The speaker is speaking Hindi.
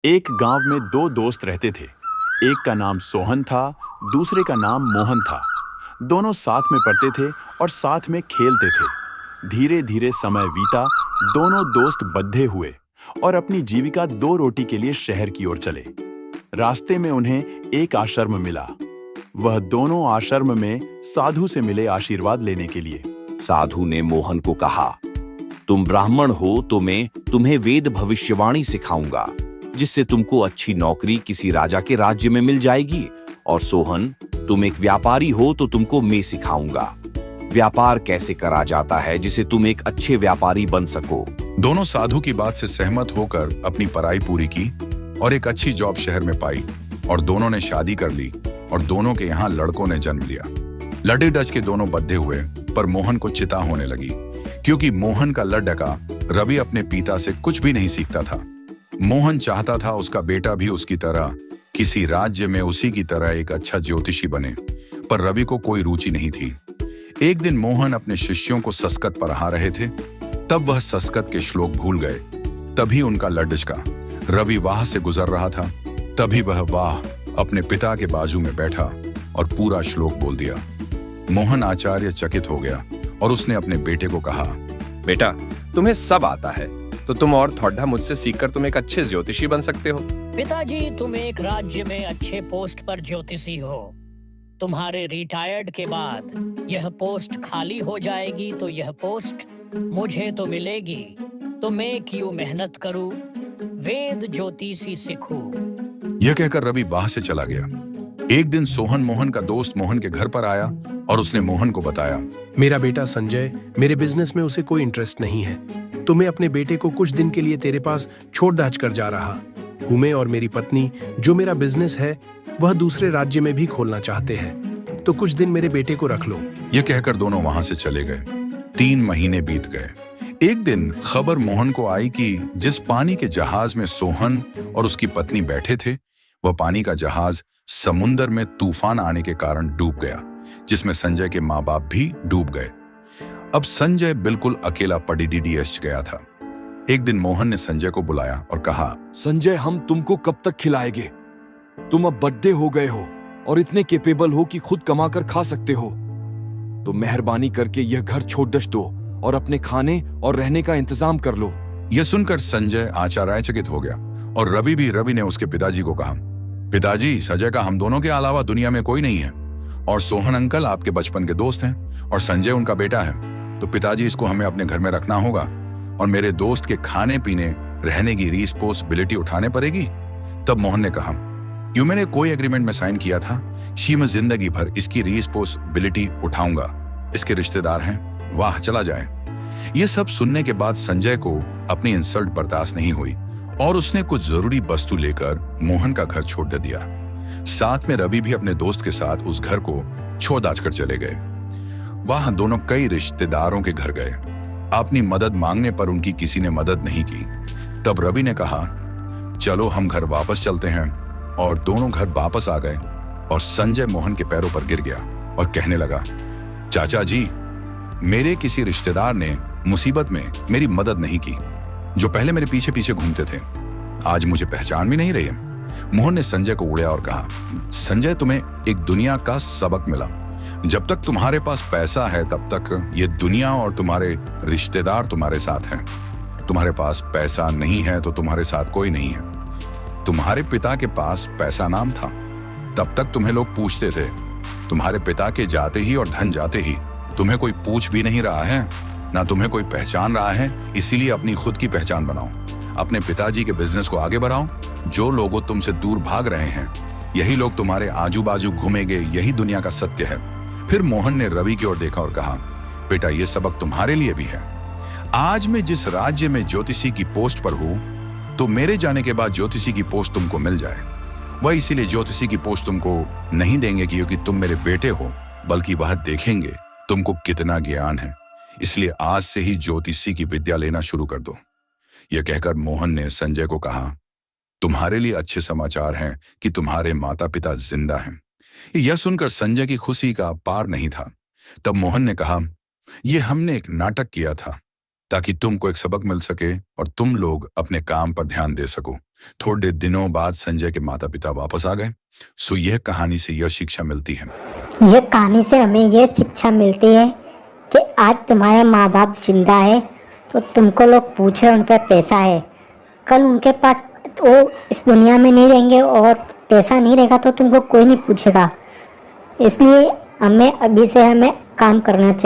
एक गांव में दो दोस्त रहते थे। एक का नाम सोहन था, दूसरे का नाम मोहन था। दोनों साथ में पढ़ते थे और साथ में खेलते थे। धीरे धीरे समय बीता, दोनों दोस्त बद्धे हुए और अपनी जीविका दो रोटी के लिए शहर की ओर चले। रास्ते में उन्हें एक आश्रम मिला। वह दोनों आश्रम में साधु से मिले आशीर्वाद लेने के लिए। साधु ने मोहन को कहा, तुम ब्राह्मण हो तो मैं तुम्हें वेद भविष्यवाणी सिखाऊंगा, जिससे तुमको अच्छी नौकरी किसी राजा के राज्य में मिल जाएगी। और सोहन, तुम एक व्यापारी हो तो तुमको मैं सिखाऊंगा व्यापार कैसे करा जाता है, जिसे तुम एक अच्छे व्यापारी बन सको। दोनों साधु की बात से सहमत होकर अपनी पढ़ाई पूरी की और एक अच्छी जॉब शहर में पाई और दोनों ने शादी कर ली और दोनों के यहाँ लड़कों ने जन्म लिया। लड़े डच के दोनों बद्धे हुए, पर मोहन को चिता होने लगी, क्योंकि मोहन का लड़का रवि अपने पिता से कुछ भी नहीं सीखता था। मोहन चाहता था उसका बेटा भी उसकी तरह किसी राज्य में उसी की तरह एक अच्छा ज्योतिषी बने, पर रवि को कोई रुचि नहीं थी। एक दिन मोहन अपने शिष्यों को संस्कृत पढ़ा रहे थे, तब वह संस्कृत के श्लोक भूल गए। तभी उनका लड्डचका रवि वाह से गुजर रहा था। तभी वह वाह अपने पिता के बाजू में बैठा और पूरा श्लोक बोल दिया। मोहन आचार्य चकित हो गया और उसने अपने बेटे को कहा, बेटा, तुम्हें सब आता है, तो तुम और थोड़ा मुझसे सीखकर तुम एक अच्छे ज्योतिषी बन सकते हो। पिताजी, तुम एक राज्य में अच्छे पोस्ट पर ज्योतिषी हो। तुम्हारे रिटायर्ड के बाद यह पोस्ट खाली हो जाएगी, तो यह पोस्ट मुझे तो मिलेगी। तो मैं क्यों मेहनत करूं, वेद ज्योतिषी सीखूं। यह कहकर रवि वाह से चला गया। एक दिन सोहन मोहन का दोस्त मोहन के घर पर आया और उसने मोहन को बताया, मेरा बेटा संजय, मेरे बिजनेस में उसे कोई इंटरेस्ट नहीं है, तो मैं अपने बेटे को कुछ दिन के लिए तेरे पास छोड़ दाच कर जा रहा हूं। मैं और मेरी पत्नी, जो मेरा बिजनेस है वह दूसरे राज्य में भी खोलना चाहते हैं, तो कुछ दिन मेरे बेटे को रख लो। यह कहकर दोनों वहां से चले गए। 3 महीने बीत गए। एक दिन खबर मोहन को आई कि जिस पानी के जहाज में सोहन और उसकी पत्नी बैठे थे, वह पानी का जहाज समुद्र में तूफान आने के कारण डूब गया, जिसमें संजय के माँ बाप भी डूब गए। अब संजय बिल्कुल अकेला पड़ीडीडीएस गया था। एक दिन मोहन ने संजय को बुलाया और कहा, संजय, हम तुमको कब तक खिलाएंगे? तुम अब बड्डे हो गए हो और इतने कैपेबल हो कि खुद कमा कर खा सकते हो। तो मेहरबानी करके यह घर छोड़ दश दो और अपने खाने और रहने का इंतजाम कर लो। यह सुनकर संजय आश्चर्यचकित हो गया और रवि ने उसके पिताजी को कहा, पिताजी, संजय का हम दोनों के अलावा दुनिया में कोई नहीं है और सोहन अंकल आपके बचपन के दोस्त हैं और संजय उनका बेटा है। तो पिताजी, इसको हमें अपने घर में रखना होगा और मेरे दोस्त के खाने पीने रहने की रिस्पॉन्सिबिलिटी उठाने पड़ेगी। तब मोहन ने कहा, क्यों, मैंने कोई एग्रीमेंट में साइन किया था कि मैं जिंदगी भर इसकी रिस्पॉन्सिबिलिटी उठाऊंगा। इसके रिश्तेदार हैं, वाह चला जाए। ये सब सुनने के बाद संजय को अपनी इंसल्ट बर्दाश्त नहीं हुई और उसने कुछ जरूरी वस्तु लेकर मोहन का घर छोड़ दिया। साथ में रवि भी अपने दोस्त के साथ उस घर को छोड़ दाच कर चले गए। वहां दोनों कई रिश्तेदारों के घर गए। अपनी मदद मांगने पर उनकी किसी ने मदद नहीं की। तब रवि ने कहा, चलो हम घर वापस चलते हैं। और दोनों घर वापस आ गए और संजय मोहन के पैरों पर गिर गया और कहने लगा, चाचा जी, मेरे किसी रिश्तेदार ने मुसीबत में मेरी मदद नहीं की, जो पहले मेरे पीछे पीछे घूमते थे, आज मुझे पहचान भी नहीं रहे। मोहन ने संजय को उड़ाया और कहा, संजय, तुम्हें एक दुनिया का सबक मिला। जब तक तुम्हारे पास पैसा है तब तक ये दुनिया और तुम्हारे रिश्तेदार तुम्हारे साथ हैं। तुम्हारे पास पैसा नहीं है तो तुम्हारे साथ कोई नहीं है। तुम्हारे पिता के पास पैसा नाम था, तब तक तुम्हें लोग पूछते थे। तुम्हारे पिता के जाते ही और धन जाते ही तुम्हें कोई पूछ भी नहीं रहा है, ना तुम्हें कोई पहचान रहा है। इसीलिए अपनी खुद की पहचान बनाओ, अपने पिताजी के बिजनेस को आगे बढ़ाओ। जो लोग तुमसे दूर भाग रहे हैं, यही लोग तुम्हारे आजू बाजू घूमेंगे। यही दुनिया का सत्य है। फिर मोहन ने रवि की ओर देखा और कहा, बेटा, यह सबक तुम्हारे लिए भी है। आज मैं जिस राज्य में ज्योतिषी की पोस्ट पर हूं, तो मेरे जाने के बाद ज्योतिषी की पोस्ट तुमको मिल जाए। वह इसीलिए ज्योतिषी की पोस्ट तुमको नहीं देंगे क्योंकि तुम मेरे बेटे हो, बल्कि वह देखेंगे तुमको कितना ज्ञान है। इसलिए आज से ही ज्योतिषी की विद्या लेना शुरू कर दो। यह कहकर मोहन ने संजय को कहा, तुम्हारे लिए अच्छे समाचार हैं कि तुम्हारे माता पिता जिंदा हैं। यह सुनकर संजय की खुशी का पार नहीं था। तब मोहन ने कहा, यह हमने एक नाटक किया था ताकि तुमको एक सबक मिल सके और तुम लोग अपने काम पर ध्यान दे सको। थोड़े दिनों बाद संजय के माता पिता वापस आ गए। सो यह कहानी से यह शिक्षा मिलती है। यह कहानी से हमें यह शिक्षा मिलती है कि आज तुम्हारे माँ बाप जिंदा है तो तुमको लोग पूछे उन पर पैसा है, कल उनके पास वो इस दुनिया में नहीं रहेंगे और पैसा नहीं रहेगा तो तुमको कोई नहीं पूछेगा। इसलिए हमें अभी से काम करना चाहिए।